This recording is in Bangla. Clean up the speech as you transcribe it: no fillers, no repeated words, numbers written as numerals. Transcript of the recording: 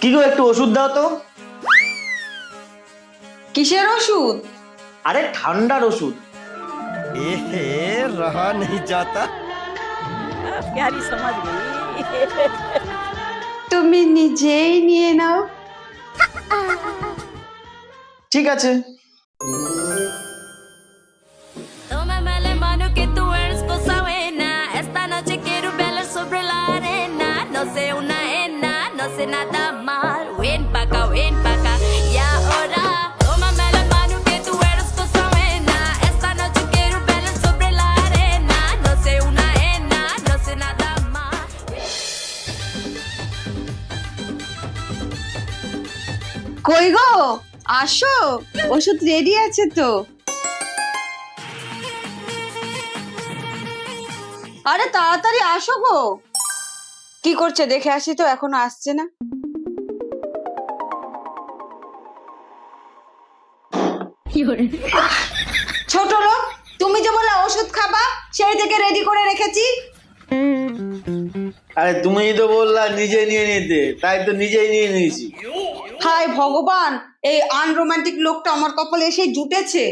কি গো, একটু ওষুধ দাও তো। কিসের ওষুধ? আরে ঠান্ডার ওষুধ। रहा नहीं जाता। प्यारी समझ गई। তুমি নিজেই নিয়ে নাও। ঠিক আছে। Toma mala mano que tú eres cosa buena. Esta noche quiero bailar sobre la arena. No sé una ena, no sé nada mal. Ven pa' acá, y ahora. Toma mala mano que tú eres cosa buena. Esta noche quiero bailar sobre la arena. No sé una ena, no sé nada mal. কই গো, আসো, ওষুধ রেডি আছে তো। আরে তাড়াতাড়ি আসো গো। কি করছে দেখে আসি তো, এখনো আসছে না। ছোট লোক, তুমি যে বলে ওষুধ খাবা, সেই থেকে রেডি করে রেখেছি। আরে তুমি তো বললা নিজে নিয়ে নিতে, তাই তো নিজেই নিয়ে নিয়েছি। হায় ভগবান, এই আনরোমান্টিক লোকটা আমার কপালে এসে জুটেছে।